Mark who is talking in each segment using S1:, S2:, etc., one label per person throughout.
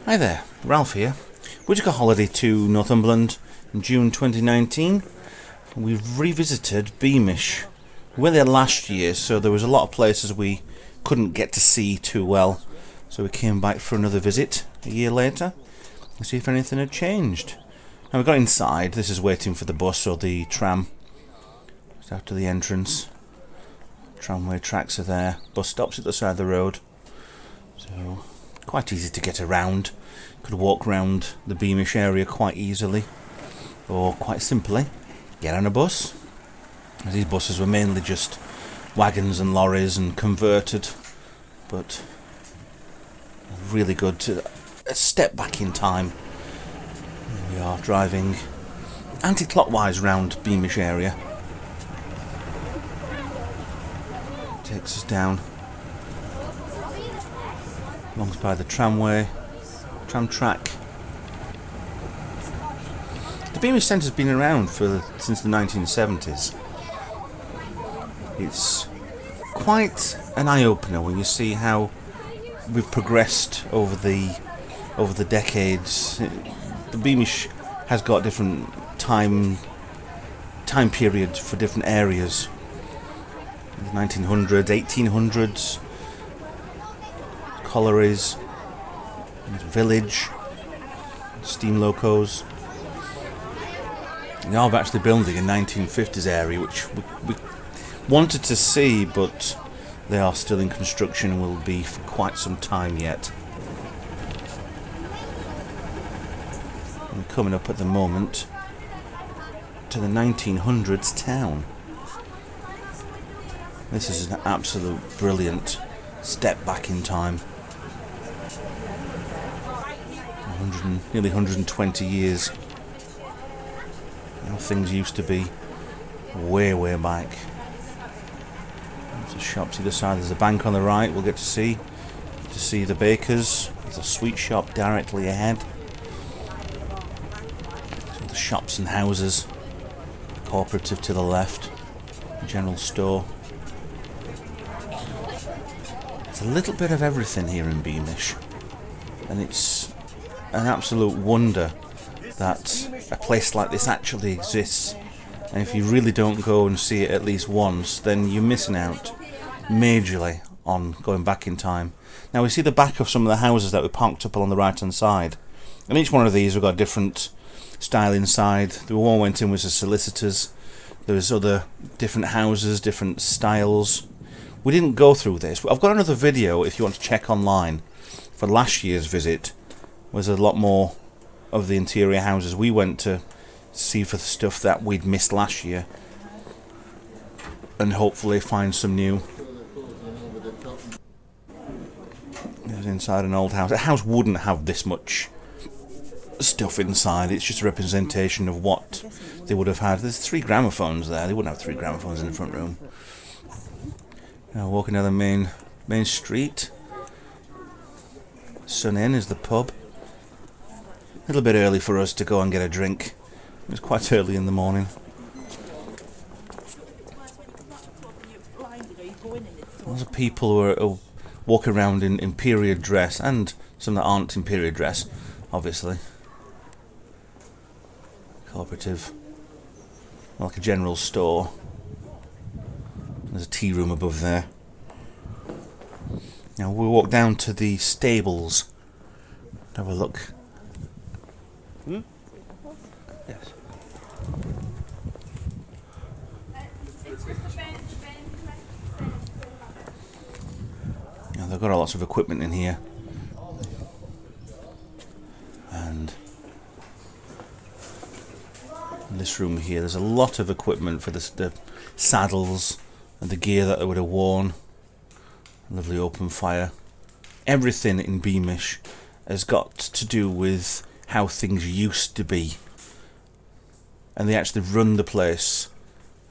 S1: Hi there, Ralph here. We took a holiday to Northumberland in June 2019. We've revisited Beamish. We went there last year, so there was a lot of places we couldn't get to see too well. So we came back for another visit a year later and see if anything had changed. And we got inside. This is waiting for the bus or the tram. Just after the entrance. Tramway tracks are there. Bus stops at the side of the road. So quite easy to get around. Could walk around the Beamish area quite easily, or quite simply get on a bus. These buses were mainly just wagons and lorries and converted, but really good to a step back in time. Here we are driving anti-clockwise round Beamish area. Takes us down along by the tram track. The Beamish Centre's been around since the 1970s. It's quite an eye-opener when you see how we've progressed over the decades. The Beamish has got different time periods for different areas. 1900s, 1800s, collieries, village, steam locos. Now we're actually building a 1950s area which we wanted to see, but they are still in construction and will be for quite some time yet. We're coming up at the moment to the 1900s town. This is an absolute brilliant step back in time. Nearly 120 years. How things used to be way back. There's a shop to the side, there's a bank on the right we'll get to see the bakers. There's a sweet shop directly ahead. So the shops and houses. Cooperative to the left. General store. There's a little bit of everything here in Beamish, and it's an absolute wonder that a place like this actually exists. And if you really don't go and see it at least once, then you're missing out majorly on going back in time. Now we see the back of some of the houses that we parked up along the right hand side, and each one of these have got a different style inside. The one went in was the solicitors. There was other different houses, different styles. We didn't go through this. I've got another video if you want to check online for last year's visit. Was a lot more of the interior houses we went to see for the stuff that we'd missed last year, and hopefully find some new. It was inside an old house. A house wouldn't have this much stuff inside. It's just a representation of what they would have had. There's 3 gramophones there. They wouldn't have 3 gramophones in the front room. Now walking down the main street. Sun Inn is the pub. A little bit early for us to go and get a drink. It was quite early in the morning. Lots of people who are walking around in period dress, and some that aren't in period dress, obviously. Cooperative. Like a general store. There's a tea room above there. Now we'll walk down to the stables. Have a look. Yes. Now they've got lots of equipment in here, and in this room here there's a lot of equipment for the saddles and the gear that they would have worn. Lovely open fire. Everything in Beamish has got to do with how things used to be, and they actually run the place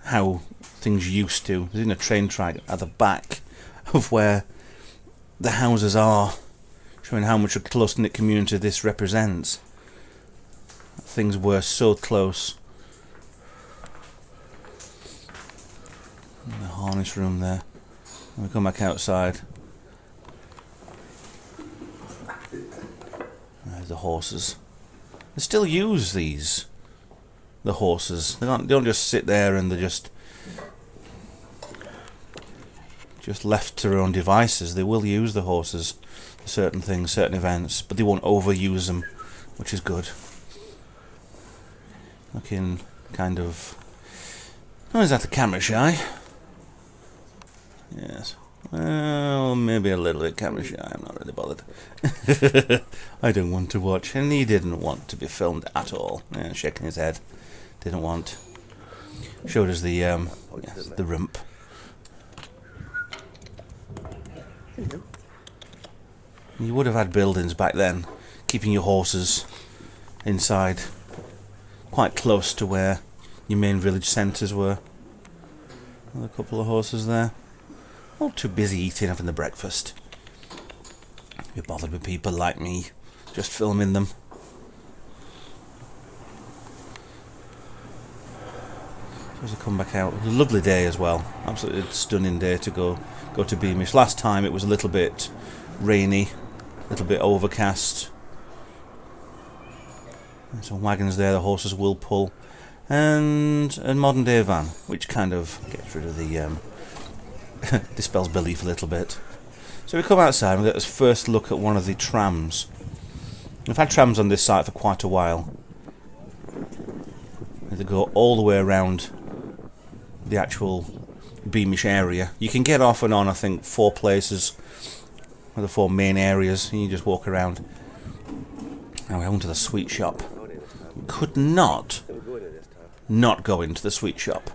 S1: how things used to. There's in a train track at the back of where the houses are. showing how much a close-knit community this represents. Things were so close. The harness room there. And we come back outside. There's the horses. They still use these. The horses. They don't just sit there and they're just left to their own devices. They will use the horses for certain things, certain events, but they won't overuse them, which is good. Looking kind of... Oh, is that the camera shy? Yes. Well, maybe a little bit camera shy. I'm not really bothered. I don't want to watch, and he didn't want to be filmed at all. Yeah, shaking his head. Didn't want. Showed us the the rump. You would have had buildings back then, keeping your horses inside, quite close to where your main village centres were. Another couple of horses there. All too busy eating, having the breakfast. Be bothered with people like me, just filming them. As I come back out, it was a lovely day as well. Absolutely stunning day to go to Beamish. Last time it was a little bit rainy, a little bit overcast. There's some wagons there the horses will pull, and a modern day van, which kind of gets rid of the dispels belief a little bit. So we come outside and we get this first look at one of the trams. We've had trams on this site for quite a while. They go all the way around the actual Beamish area. You can get off and on, I think, 4 places, or the 4 main areas, and you just walk around. Now we're on to the sweet shop. We could not go into the sweet shop.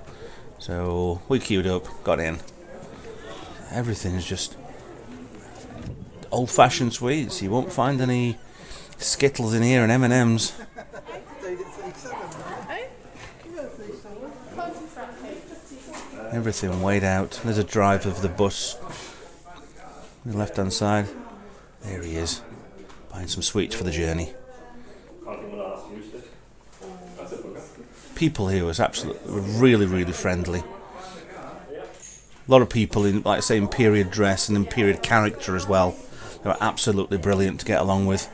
S1: So we queued up, got in. Everything is just old-fashioned sweets. You won't find any Skittles in here and M&M's. Everything weighed out. There's a driver of the bus on the left-hand side. There he is, buying some sweets for the journey. People here was absolutely really friendly. A lot of people in, like I say, in period dress and in period character as well. They were absolutely brilliant to get along with.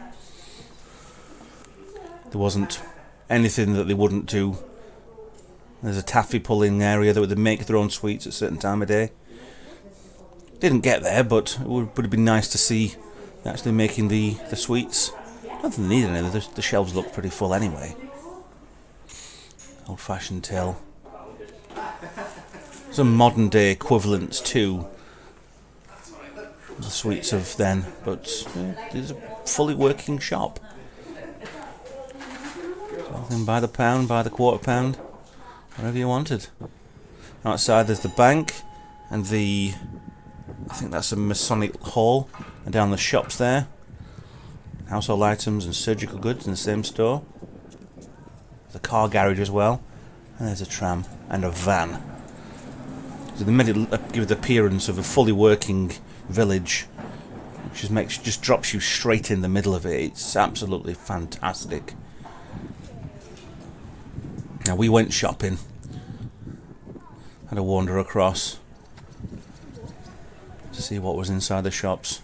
S1: There wasn't anything that they wouldn't do. There's a taffy pulling area that would make their own sweets at a certain time of day. Didn't get there, but it would have been nice to see actually making the sweets. I don't think they needed any. The shelves look pretty full anyway. Old-fashioned till. Some modern day equivalents to the sweets of then, but it's a fully working shop. Something by the pound, by the quarter pound, whatever you wanted. Outside there's the bank and I think that's a Masonic hall, and down the shops there. Household items and surgical goods in the same store. There's a car garage as well, and there's a tram and a van. So they made it give the appearance of a fully working village, which just drops you straight in the middle of it. It's absolutely fantastic. Now we went shopping, had a wander across to see what was inside the shops.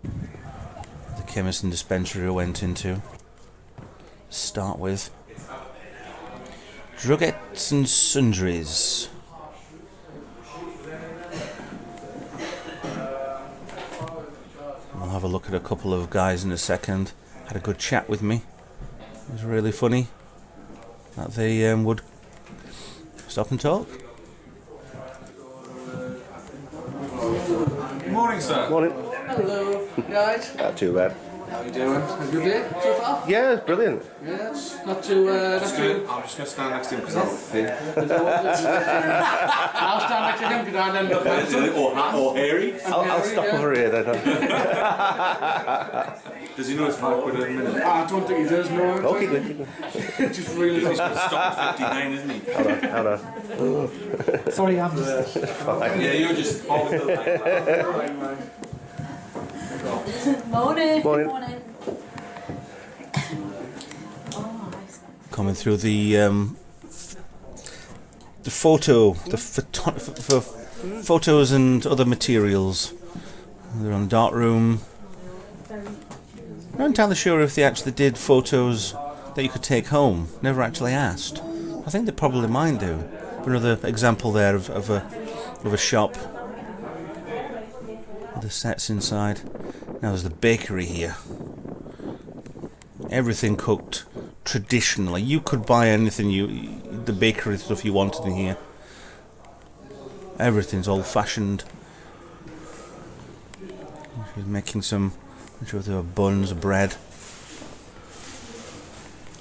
S1: The chemist and dispensary I went into. Start with Drugettes and Sundries. I'll have a look at a couple of guys in a second. Had a good chat with me. It was really funny that they would stop and talk.
S2: Good morning, sir.
S3: Morning.
S2: Hello, guys.
S3: Not too bad.
S2: How are you doing? A good day so far?
S3: Yeah, it's brilliant.
S2: Yeah, it's not too.
S4: I'm just going to stand next to him because I'm thin.
S2: I'll stand next to him because I'll end up handsome.
S4: Or hairy.
S3: I'll stop over here then.
S4: Does he know it's 5 quid a minute?
S2: I don't think he does know.
S3: Okay, good.
S2: Just really
S4: He's going to stop at 59, isn't he?
S3: Hold on.
S5: Sorry, I'm just...
S4: Yeah, you're just always the light.
S6: Morning.
S3: Morning.
S1: Coming through the photos and other materials. They're on dark room. I'm not entirely sure if they actually did photos that you could take home. Never actually asked. I think they probably might do. Another example there of a shop. The sets inside. Now there's the bakery here. Everything cooked traditionally. You could buy anything the bakery stuff you wanted in here. Everything's old-fashioned. She's making some, I'm sure there are buns, bread.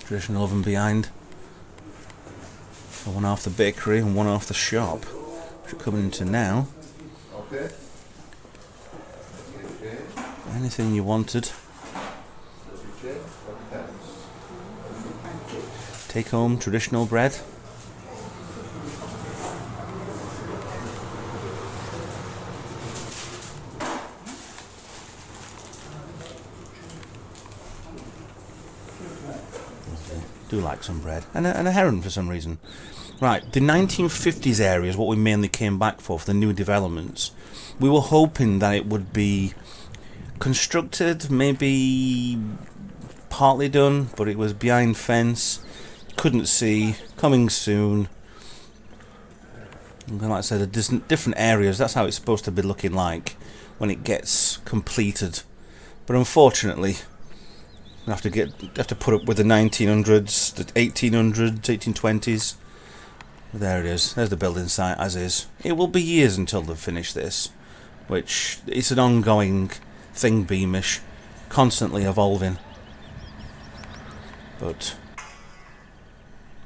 S1: Traditional oven behind. So one half the bakery and one half the shop, which we're coming into now.
S3: Okay.
S1: Anything you wanted. Take home traditional bread. Do like some bread and a heron for some reason. Right, the 1950s area is what we mainly came back for the new developments. We were hoping that it would be constructed, maybe partly done, but it was behind fence, couldn't see, coming soon. And like I said, there's different areas, that's how it's supposed to be looking like when it gets completed. But unfortunately, we have to put up with the 1900s, the 1800s, 1820s. There it is. There's the building site as is. It will be years until they've finished this, which it's an ongoing thing, Beamish, constantly evolving. But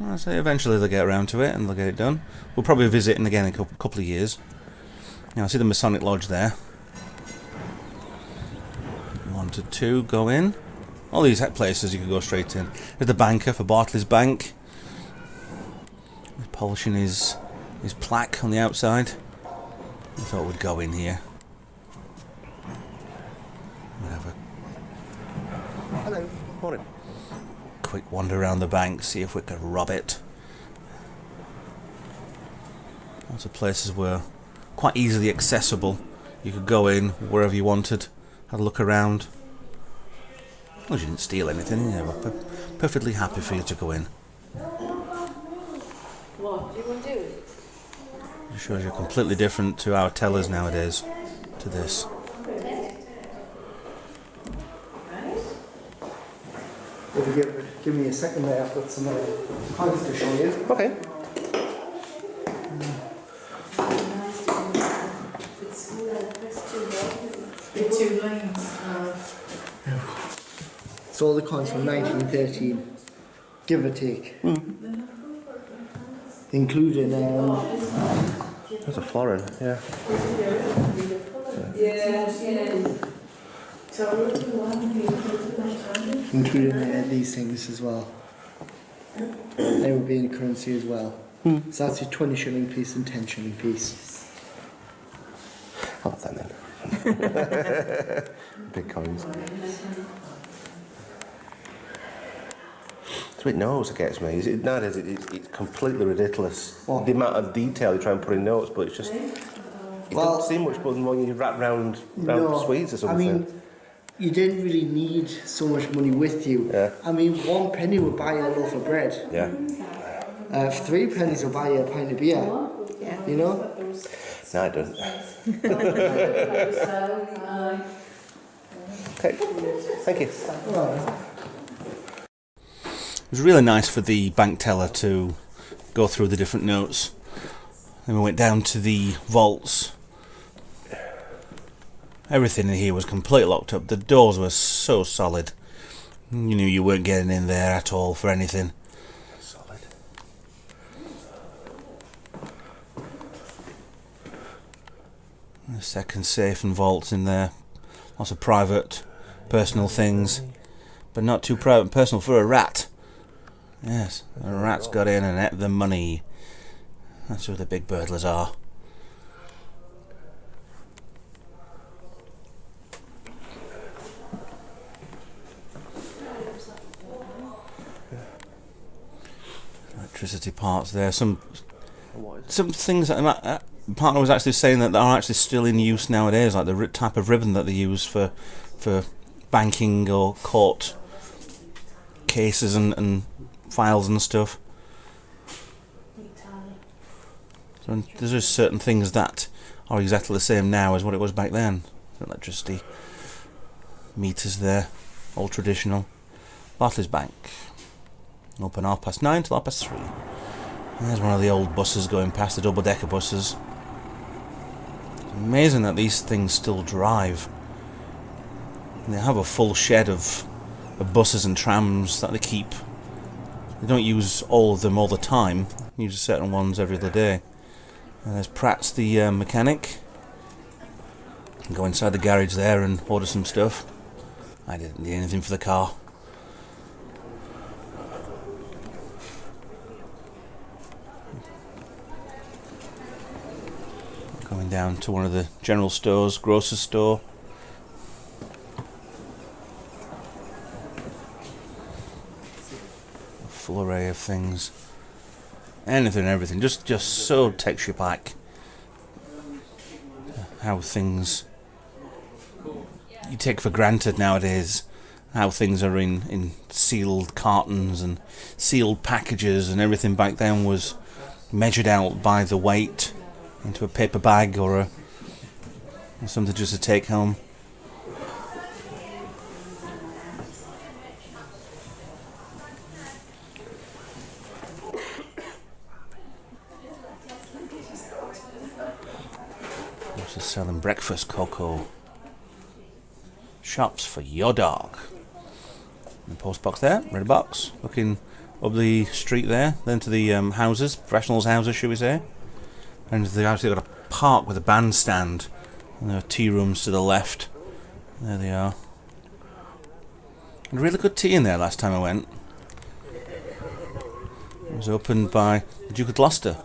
S1: I say eventually they'll get around to it and they'll get it done. We'll probably visit it again in a couple of years. Now I see the Masonic Lodge there. 1 to 2, go in. All these places you can go straight in. There's the banker for Bartley's Bank. He's polishing his plaque on the outside. I thought we'd go in here. Whatever.
S3: Hello. Morning.
S1: Quick wander around the bank, see if we could rob it. Lots of places were quite easily accessible. You could go in wherever you wanted, have a look around. As long as you didn't steal anything, they were perfectly happy for you to go in.
S6: What do you want to do?
S1: It shows you're completely different to our tellers nowadays, to this.
S5: If you give me a second there, I've got some coins to show you.
S3: Okay.
S5: It's all the coins from 1913, give or take. Including
S3: There's a florin, yeah.
S5: including these things as well. They would be in currency as well. So that's your 20 shilling piece and 10 shilling piece.
S3: I'll have that then. Big coins. It's a bit nose that gets me. Nowadays it's completely ridiculous.
S5: What?
S3: The amount of detail you try and put in notes, but it's just... It doesn't seem much more than when you wrap round sweets or something.
S5: I mean, you didn't really need so much money with you.
S3: Yeah.
S5: I mean, 1 penny would buy you a loaf of bread.
S3: Yeah.
S5: 3 pennies will buy you a pint of beer.
S6: Yeah.
S5: You know?
S3: No, it doesn't. Okay. Thank you.
S1: It was really nice for the bank teller to go through the different notes. Then we went down to the vaults. Everything in here was completely locked up. The doors were so solid. You knew you weren't getting in there at all for anything.
S3: Solid.
S1: A second safe and vaults in there. Lots of private, personal things. But not too private and personal for a rat. Yes, a rat's got in and ate the money. That's who the big burglars are. Electricity parts there. Some things that partner was actually saying that are actually still in use nowadays, like the type of ribbon that they use for banking or court cases and files and stuff. So there's just certain things that are exactly the same now as what it was back then. Electricity meters there, all traditional. Barclays Bank. Open 9:30 till 3:30. There's one of the old buses going past, the double-decker buses. It's amazing that these things still drive. And they have a full shed of buses and trams that they keep. They don't use all of them all the time. They use certain ones every other day. And there's Pratt's the mechanic. You can go inside the garage there and order some stuff. I didn't need anything for the car. Going down to one of the general stores, grocer's store. A full array of things. Anything and everything. Just so takes you back. How things you take for granted nowadays. How things are in sealed cartons and sealed packages, and everything back then was measured out by the weight into a paper bag or something just to take home. Also selling breakfast cocoa. Shops for your dog. The post box there, red box, looking up the street there, then to the houses, professionals' houses, should we say. And they've actually got a park with a bandstand. And there are tea rooms to the left. There they are. And really good tea in there last time I went. It was opened by the Duke of Gloucester.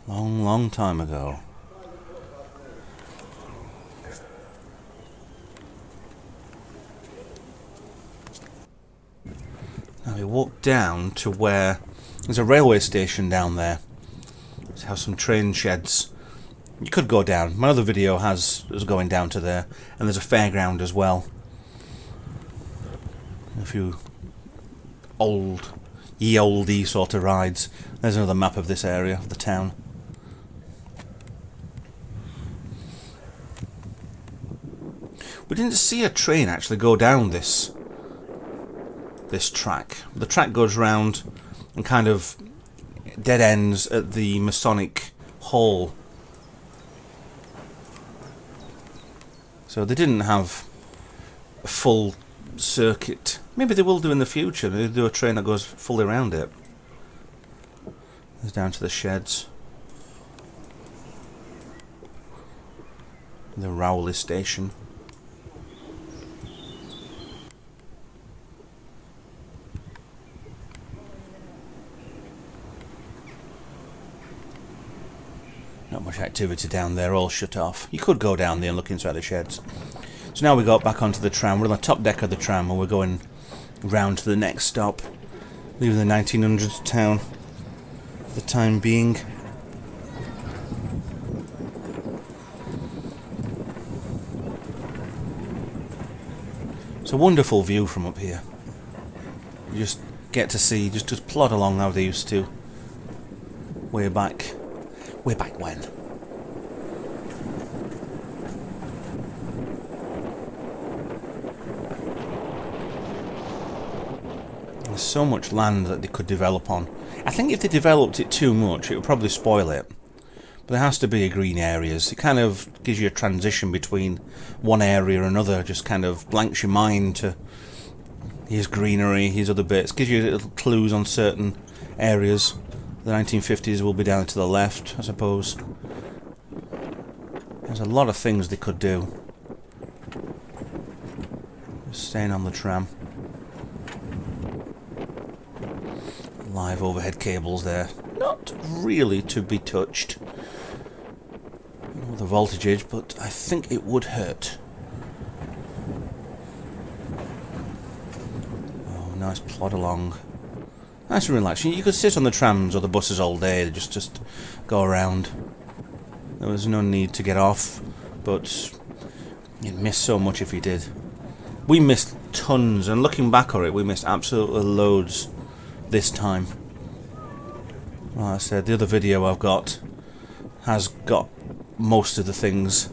S1: Long, long time ago. Now we walk down to where there's a railway station down there. It has some train sheds. You could go down. My other video has us going down to there, and there's a fairground as well. A few ye oldie sort of rides. There's another map of this area of the town. We didn't see a train actually go down this track. The track goes round and kind of dead ends at the Masonic Hall. So they didn't have a full circuit. Maybe they will do in the future. They'll do a train that goes fully around it. There's down to the sheds. The Rowley station. Not much activity down there, all shut off. You could go down there and look inside the sheds. So now we got back onto the tram. We're on the top deck of the tram and we're going round to the next stop. Leaving the 1900s town for the time being. It's a wonderful view from up here. You just get to see, just plod along how they used to. Way back when. There's so much land that they could develop on. I think if they developed it too much, it would probably spoil it. But there has to be green areas. It kind of gives you a transition between one area and another, just kind of blanks your mind to here's greenery, here's other bits. Gives you little clues on certain areas. The 1950s will be down to the left, I suppose. There's a lot of things they could do. Just staying on the tram. Live overhead cables there. Not really to be touched. The voltage, but I think it would hurt. Oh, nice plod along. Nice and relaxing. You could sit on the trams or the buses all day, just go around. There was no need to get off, but you'd miss so much if you did. We missed tons, and looking back on it, we missed absolutely loads this time. Like I said, the other video I've got has got most of the things.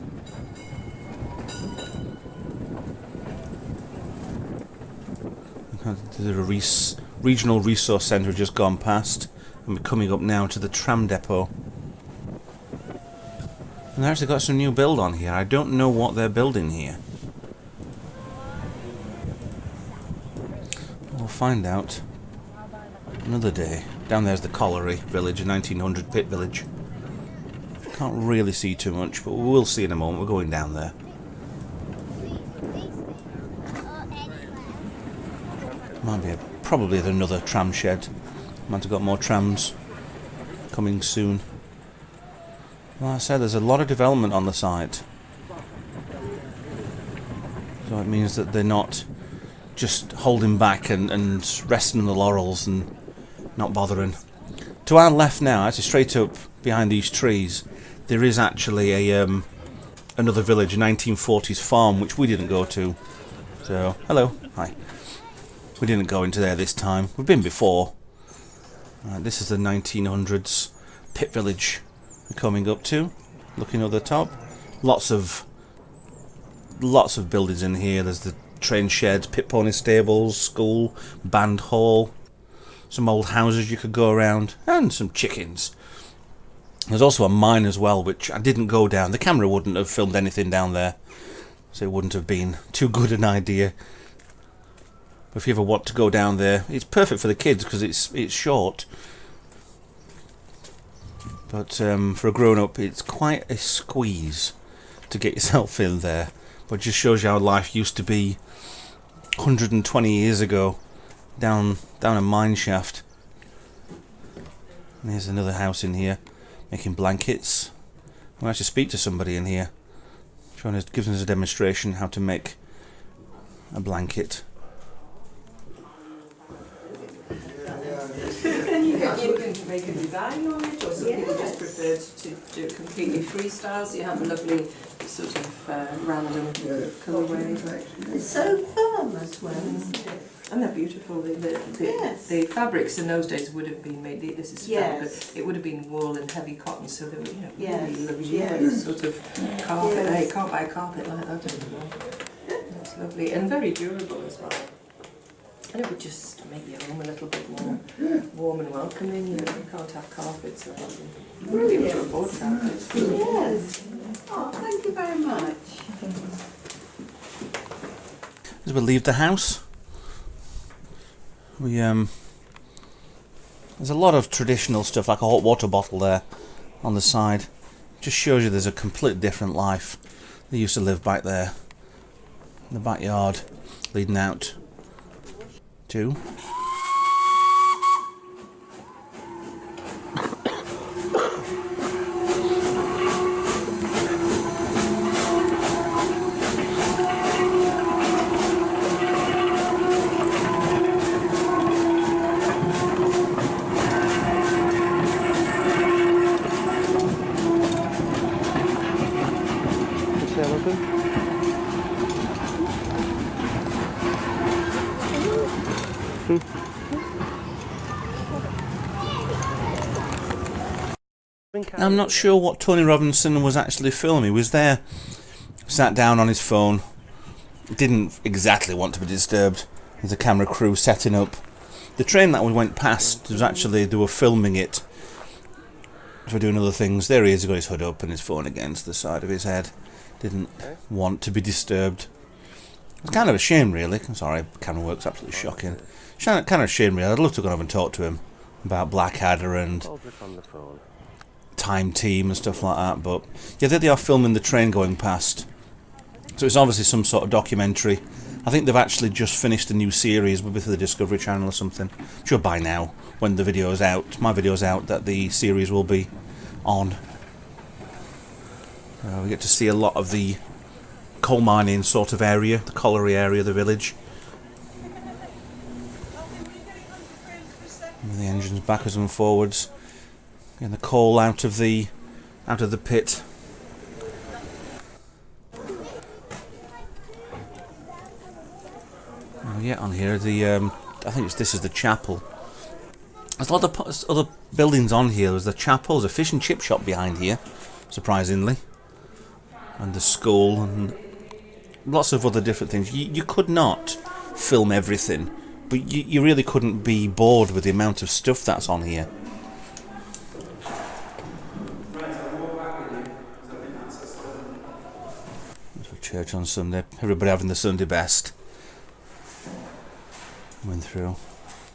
S1: The regional resource centre just gone past, and we're coming up now to the tram depot. And they actually got some new build on here. I don't know what they're building here. We'll find out another day. Down there's the colliery village, a 1900 pit village. Can't really see too much, but we will see in a moment. We're going down there. Might be probably another tram shed. Might have got more trams coming soon. Like I said, there's a lot of development on the site. So it means that they're not just holding back and resting on the laurels and not bothering. To our left now, actually straight up behind these trees, there is actually a another village, a 1940s farm, which we didn't go to. So, hello, hi. We didn't go into there this time. We've been before. This is the 1900s pit village we're coming up to. Looking over the top, lots of buildings in here. There's the train sheds, pit pony stables, school, band hall, some old houses you could go around, and some chickens. There's also a mine as well, which I didn't go down. The camera wouldn't have filmed anything down there, so it wouldn't have been too good an idea. But if you ever want to go down there, it's perfect for the kids because it's short. But for a grown-up, it's quite a squeeze to get yourself in there. But it just shows you how life used to be 120 years ago, down a mine shaft. And here's another house in here, making blankets. We'll actually speak to somebody in here, giving us a demonstration how to make a blanket.
S6: You can make a design on it, or some people just prefer to do it completely freestyle, so you have a lovely sort of random colourway.
S7: It's so firm as well, isn't it?
S6: And they're beautiful. The fabrics in those days would have been made, this is but it would have been wool and heavy cotton, so they were really luxurious sort of carpet. You can't buy a carpet like that anymore. It's lovely and very durable as well. And it would just make your home a little bit more warm and welcoming. You can't have carpets or anything. You wouldn't be able to afford carpets.
S7: Yes. Oh, thank you very much.
S1: As we leave the house, there's a lot of traditional stuff, like a hot water bottle there on the side. Just shows you there's a completely different life. They used to live back there in the backyard, leading out to I'm not sure what Tony Robinson was actually filming. He was there, sat down on his phone, didn't exactly want to be disturbed. There's a camera crew setting up. The train that we went past was actually, they were filming it for doing other things. There he is, he's got his hood up and his phone against the side of his head. Didn't want to be disturbed. It's kind of a shame, really. I'm sorry, camera work's absolutely shocking. Kind of a shame, really. I'd love to go over and talk to him about Blackadder and Time Team and stuff like that, but yeah, there they are filming the train going past. So it's obviously some sort of documentary. I think they've actually just finished a new series, maybe for the Discovery Channel or something. I'm sure by now, when the video's out, my video's out, that the series will be on. We get to see a lot of the coal mining sort of area, the colliery area of the village. And the engines backwards and forwards, and the coal out of the pit. Oh, yeah, on here I think this is the chapel. There's a lot of other buildings on here. There's the chapel, there's a fish and chip shop behind here, surprisingly, and the school and lots of other different things. You could not film everything, but you really couldn't be bored with the amount of stuff that's on here. For church on Sunday, everybody having the Sunday best. Went through.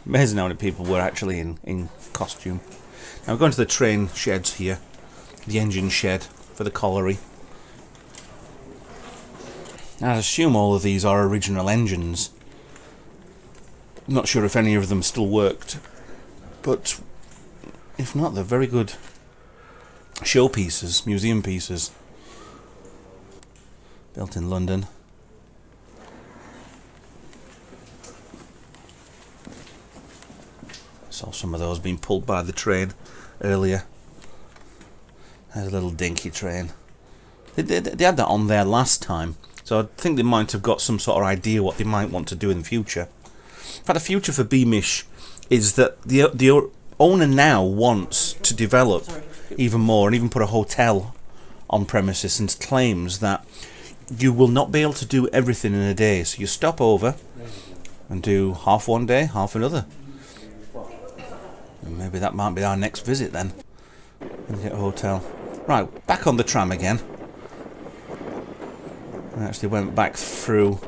S1: Amazing how many people were actually in costume. Now we're going to the train sheds here, the engine shed for the colliery. Now, I assume all of these are original engines. I'm not sure if any of them still worked, but if not, they're very good showpieces, museum pieces. Built in London. Saw some of those being pulled by the train earlier. There's a little dinky train. They had that on there last time, so I think they might have got some sort of idea what they might want to do in the future. In fact, the future for Beamish is that the owner now wants to develop even more and even put a hotel on premises, and claims that you will not be able to do everything in a day. So you stop over and do half one day, half another. And maybe that might be our next visit then. And get a hotel. Right, back on the tram again. I actually went back through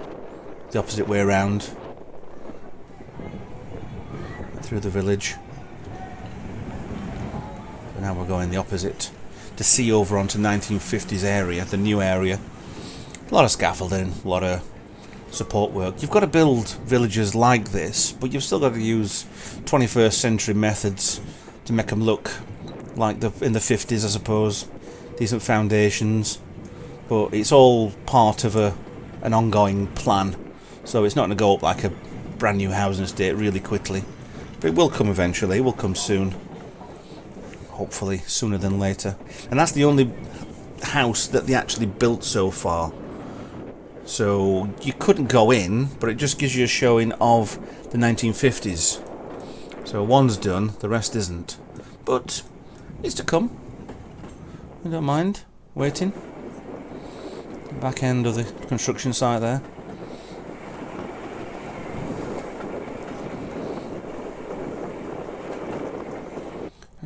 S1: the opposite way around. Through the village. So now we're going the opposite. To see over onto 1950s area, the new area. A lot of scaffolding, a lot of support work. You've got to build villages like this, but you've still got to use 21st century methods to make them look like in the 50s, I suppose. Decent foundations, but it's all part of an ongoing plan, so it's not going to go up like a brand new housing estate really quickly, but it will come eventually. It will come soon, hopefully sooner than later. And that's the only house that they actually built so far. So you couldn't go in, but it just gives you a showing of the 1950s. So one's done, the rest isn't. But it's to come. I don't mind waiting. Back end of the construction site there.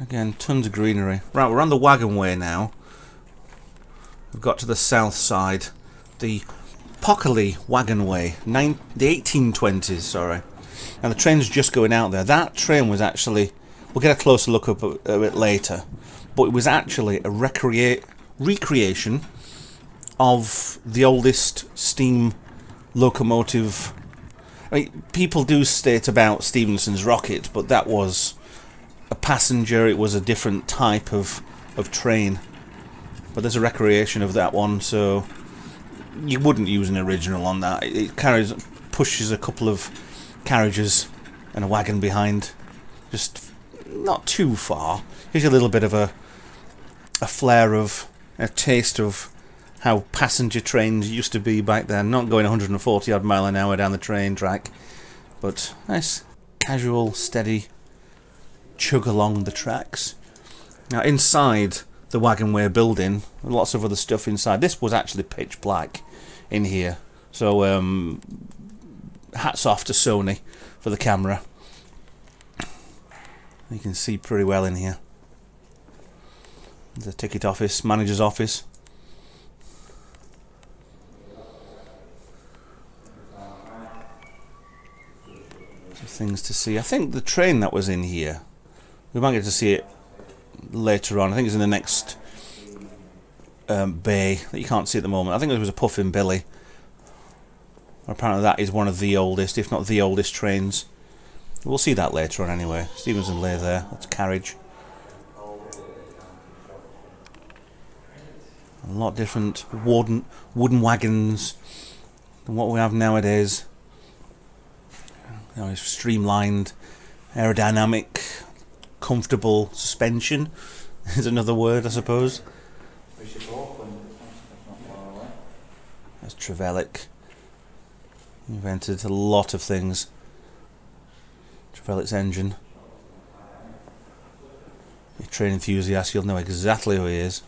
S1: Again, tons of greenery. Right, we're on the wagon way now. We've got to the south side. The Pockerley Wagon Way, the 1820s, sorry. Now the train's just going out there. That train was actually, we'll get a closer look up at it later, but it was actually a recreation of the oldest steam locomotive. I mean, people do state about Stephenson's rocket, but that was a passenger, it was a different type of train. But there's a recreation of that one, so you wouldn't use an original on that. It pushes a couple of carriages and a wagon behind, just not too far. Gives you a little bit of a flare of a taste of how passenger trains used to be back then. Not going 140 odd mile an hour down the train track, but nice, casual, steady chug along the tracks. Now inside the Wagonway building, lots of other stuff inside. This was actually pitch black in here, so hats off to Sony for the camera. You can see pretty well in here. The ticket office, manager's office. Things to see. I think the train that was in here, we might get to see it later on. I think it's in the next bay that you can't see at the moment. I think there was a Puffin Billy. Apparently that is one of the oldest, if not the oldest trains. We'll see that later on anyway. Stevenson lay there. That's carriage. A lot different wooden wagons than what we have nowadays. You know, it's streamlined, aerodynamic, comfortable suspension is another word, I suppose. That's Trevelic. Invented a lot of things. Trevelic's engine. If you're a train enthusiast, you'll know exactly who he is.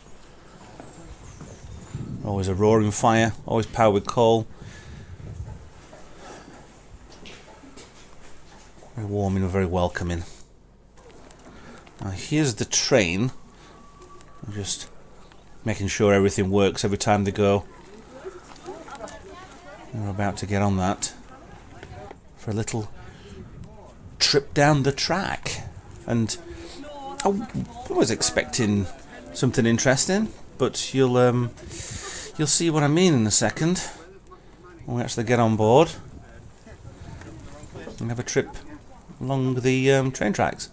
S1: Always a roaring fire, always powered with coal. Very warming and very welcoming. Now here's the train. I'm just making sure everything works every time they go. We're about to get on that for a little trip down the track. And I was expecting something interesting, but you'll see what I mean in a second when we actually get on board and have a trip along the train tracks.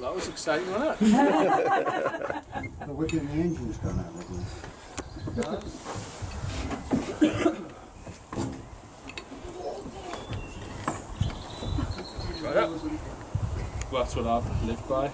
S2: That was exciting, wasn't it?
S5: But we're getting the engines done out of
S2: Well, that's what I've lived by.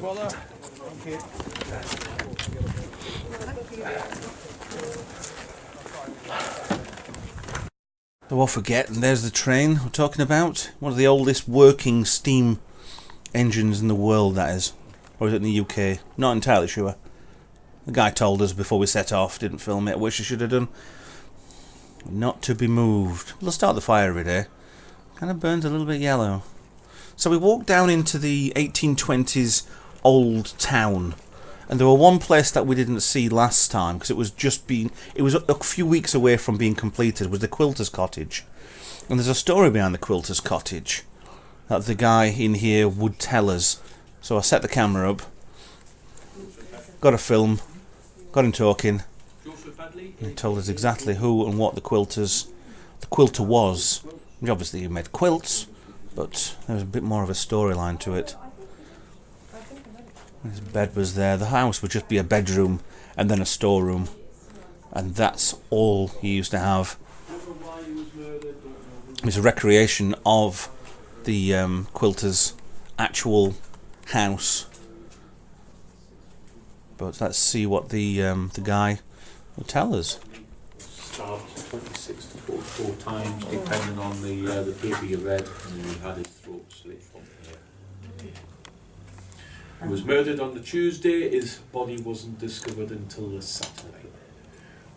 S1: So off we get, and there's the train we're talking about. One of the oldest working steam engines in the world, that is. Or is it in the UK? Not entirely sure. The guy told us before we set off, didn't film it. I wish I should have done. Not to be moved. We'll start the fire every day. Kind of burns a little bit yellow. So we walked down into the 1820s old town. And there was one place that we didn't see last time, because it was a few weeks away from being completed, was the quilter's cottage. And there's a story behind the quilter's cottage that the guy in here would tell us. So I set the camera up, got a film, got him talking, and he told us exactly who and what the quilter was. And obviously he made quilts, but there was a bit more of a storyline to it. His bed was there. The house would just be a bedroom and then a storeroom, and that's all he used to have. It was a recreation of the quilter's actual house. But let's see what the guy will tell us.
S4: Starved 26 to 44 times, depending on the paper you read, and he had his throat slit from here. He was murdered on the Tuesday. His body wasn't discovered until the Saturday.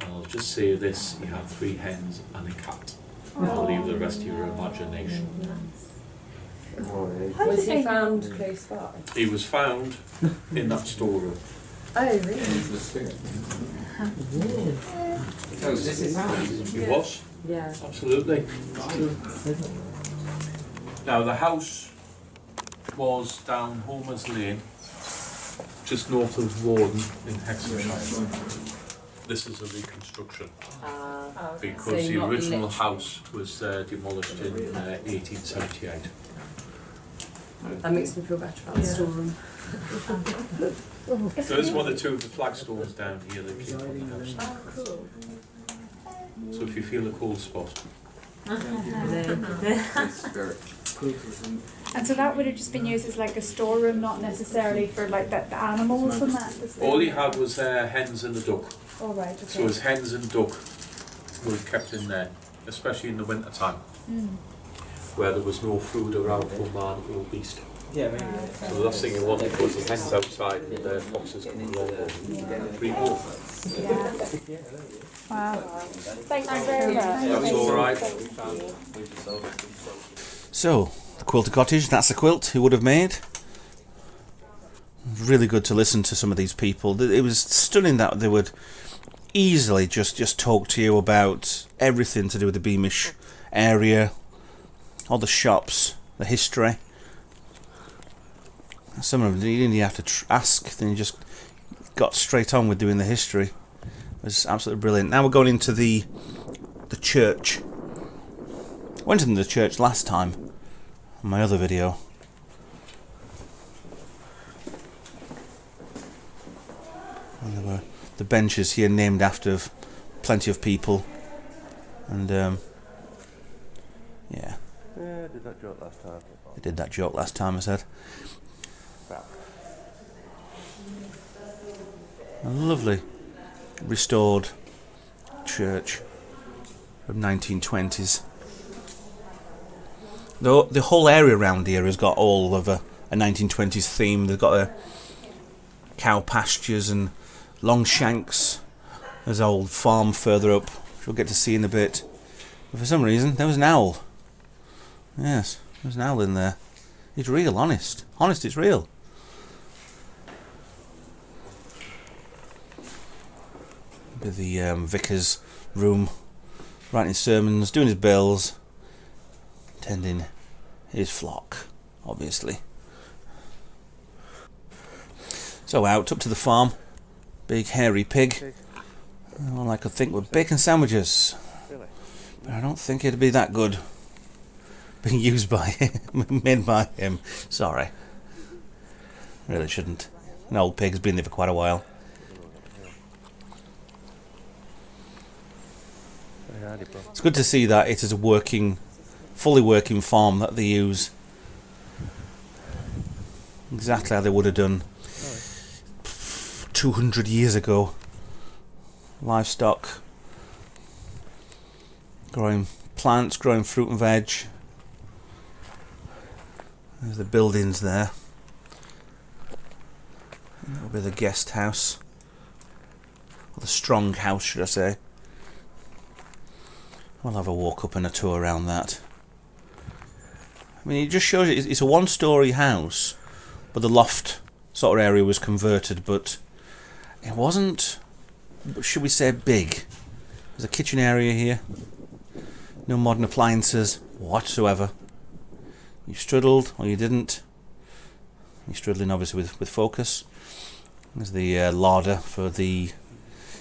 S4: And I'll just say this: he had 3 hens and a cat. I'll leave the rest to your imagination.
S8: Was he found close by?
S4: He was found in that storeroom.
S8: Oh, really?
S4: He was,
S8: Yeah.
S4: absolutely. Now the house was down Homer's Lane, just north of Warden in Hexhamshire. This is a reconstruction because
S8: So
S4: the
S8: not
S4: original
S8: literally.
S4: house was demolished in 1878.
S8: That makes me feel better about the storeroom.
S4: There's one or two of the flagstones down here that came from the house.
S8: Oh, cool.
S4: So if you feel a cold spot,
S9: And so that would have just been used as like a storeroom, not necessarily for like the animals and that?
S4: all he had was hens and a duck.
S9: Oh, right,
S4: So
S9: okay.
S4: his hens and duck were kept in there, especially in the winter time, where there was no food around for man or beast. So the last thing you wanted was the hens outside and the foxes coming along or three more.
S9: Yeah. Wow. Thank you very much.
S4: That's all right.
S1: So, the quilter cottage, that's the quilt he would have made. Really good to listen to some of these people. It was stunning that they would easily just talk to you about everything to do with the Beamish area, all the shops, the history. Some of them you didn't even have to ask, then you just got straight on with doing the history. It was absolutely brilliant. Now we're going into the church. I went into the church last time on my other video. And there were the benches here named after plenty of people, and yeah.
S3: Yeah, I did that joke last time.
S1: I did that joke last time, I said. A lovely restored church from 1920s. The whole area around here has got all of a 1920s theme. They've got a cow pastures and long shanks. There's an old farm further up, which we'll get to see in a bit. But for some reason, there was an owl. Yes, there's an owl in there. It's real, honest. Honest, it's real. With the vicar's room, writing his sermons, doing his bells, tending his flock, obviously. So out, up to the farm. Big hairy pig. All I could think were bacon sandwiches. But I don't think it'd be that good. Being used by him, made by him. Sorry. Really shouldn't. An old pig's been there for quite a while. It's good to see that it is a fully working farm that they use. Exactly how they would have done 200 years ago. Livestock, growing plants, growing fruit and veg. There's the buildings there. That'll be the guest house, or the strong house, should I say. We'll have a walk up and a tour around that. I mean, it just shows you it's a one-storey house, but the loft sort of area was converted, but it wasn't, should we say, big. There's a kitchen area here. No modern appliances whatsoever. You struggled, or you didn't. You're struggling obviously with focus. There's the larder for the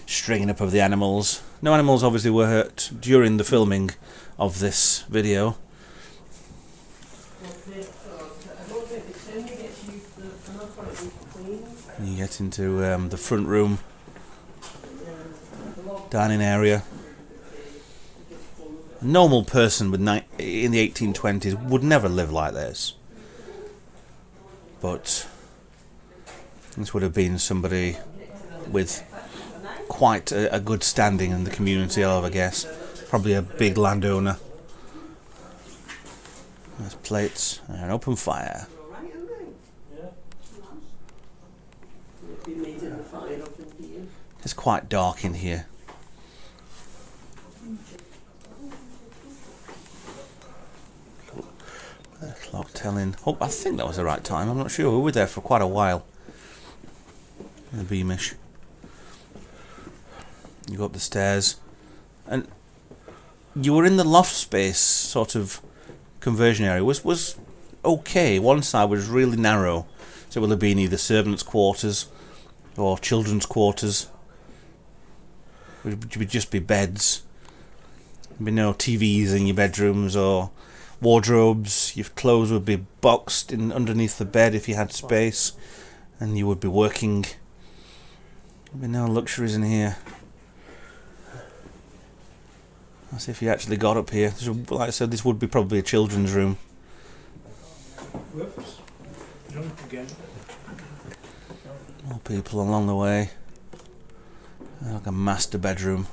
S1: stringing up of the animals. No animals obviously were hurt during the filming of this video. And you get into the front room, dining area. A normal person in the 1820s would never live like this. But this would have been somebody with quite a good standing in the community, I would guess. Probably a big landowner. There's plates and an open fire. It's quite dark in here. Clock telling. Oh, I think that was the right time. I'm not sure. We were there for quite a while. In the Beamish. You go up the stairs, and you were in the loft space sort of conversion area. Was okay. One side was really narrow, so it would have been either servants' quarters or children's quarters. It would just be beds. There'd be no TVs in your bedrooms or wardrobes. Your clothes would be boxed in underneath the bed if you had space, and you would be working. There'd be no luxuries in here. Let's see if you actually got up here. Like I said, this would be probably a children's room.
S2: Whoops. Jump again.
S1: More people along the way. Like a master bedroom.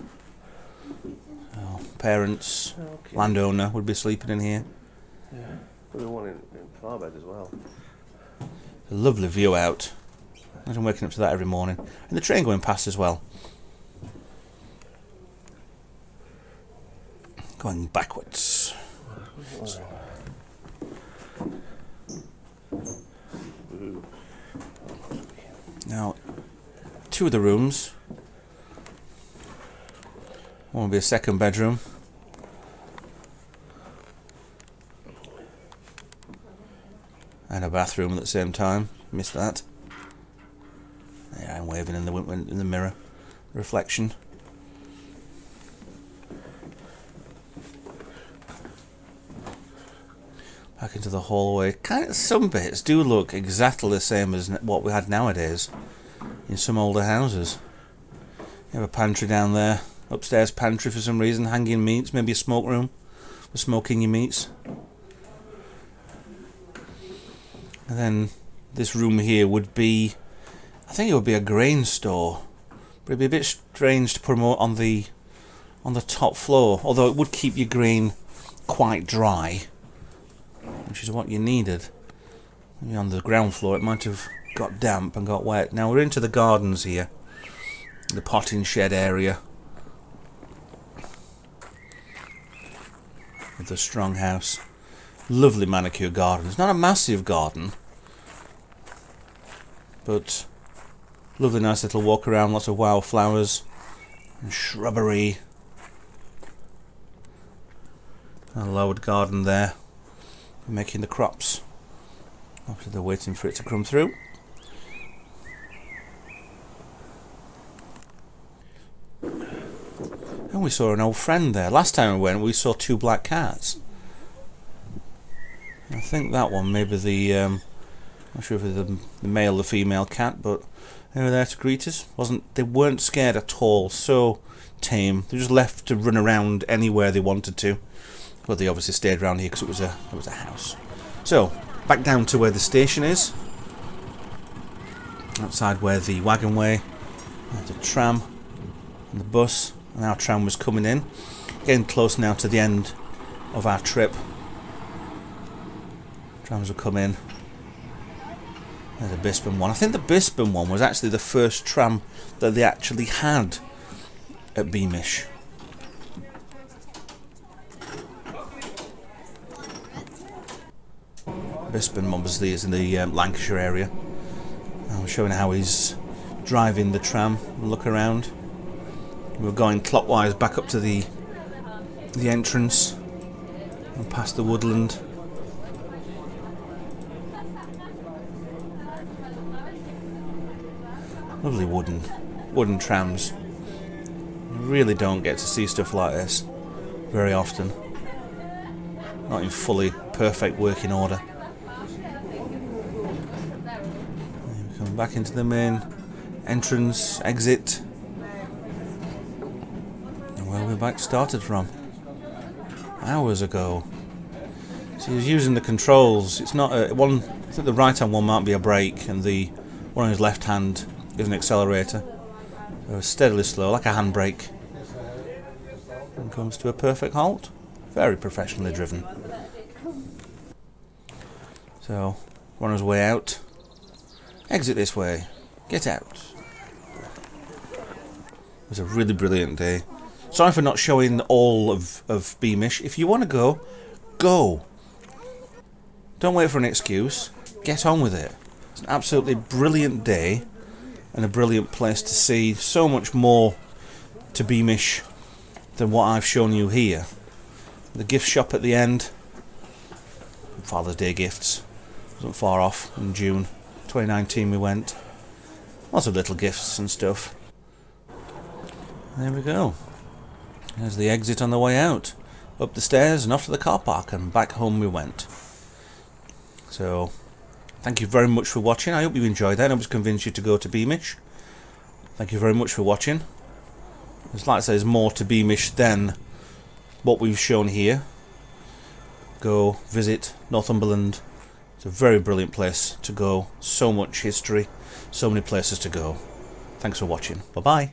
S1: So, parents, landowner would be sleeping in here.
S3: Yeah. There's one in flower bed as well.
S1: A lovely view out. Imagine waking up to that every morning. And the train going past as well. Going backwards. Now, two of the rooms. One will be a second bedroom. And a bathroom at the same time. Missed that. Yeah, I'm waving in the mirror. Reflection. Back into the hallway. Kind of, some bits do look exactly the same as what we had nowadays in some older houses. You have a pantry down there. Upstairs pantry for some reason, hanging meats, maybe a smoke room for smoking your meats. And then this room here would be, I think it would be a grain store, but it'd be a bit strange to put them on the top floor, although it would keep your grain quite dry, which is what you needed. Maybe on the ground floor it might have got damp and got wet. Now we're into the gardens here, the potting shed area. With the strong house. Lovely manicure garden. It's not a massive garden, but lovely nice little walk around, lots of wildflowers and shrubbery. A lowered garden there. Making the crops. Obviously they're waiting for it to come through. And we saw an old friend there. Last time we went, we saw two black cats. I think that one, maybe the, I'm not sure if it was the male or the female cat, but they were there to greet us. They weren't scared at all, so tame. They just left to run around anywhere they wanted to. But they obviously stayed around here because it was a house. So, back down to where the station is. outside where the wagonway, the tram and the bus, and our tram was coming in. Getting close now to the end of our trip. Trams will come in. There's a Bispham one. I think the Bispham one was actually the first tram that they actually had at Beamish. Bispham obviously is in the Lancashire area. I'm showing how he's driving the tram and look around. We're going clockwise back up to the entrance and past the woodland. Lovely wooden trams. You really don't get to see stuff like this very often. Not in fully perfect working order. We come back into the main entrance, exit, and where we back started from hours ago. So he's using the controls. It's not a one. I think the right hand one might be a brake, and the one on his left hand is an accelerator. So steadily slow, like a handbrake, and comes to a perfect halt. Very professionally driven. So, we're on his way out. Exit this way. Get out. It was a really brilliant day. Sorry for not showing all of Beamish. If you want to go, go. Don't wait for an excuse. Get on with it. It's an absolutely brilliant day and a brilliant place to see. So much more to Beamish than what I've shown you here. The gift shop at the end. Father's Day gifts. Wasn't far off. In June 2019 we went. Lots of little gifts and stuff. There we go. There's the exit on the way out. Up the stairs and off to the car park, and back home we went. So, thank you very much for watching. I hope you enjoyed that. I was convinced you to go to Beamish. Thank you very much for watching. It's like I say, there's more to Beamish than what we've shown here. Go visit Northumberland. It's a very brilliant place to go. So much history, so many places to go. Thanks for watching. Bye bye.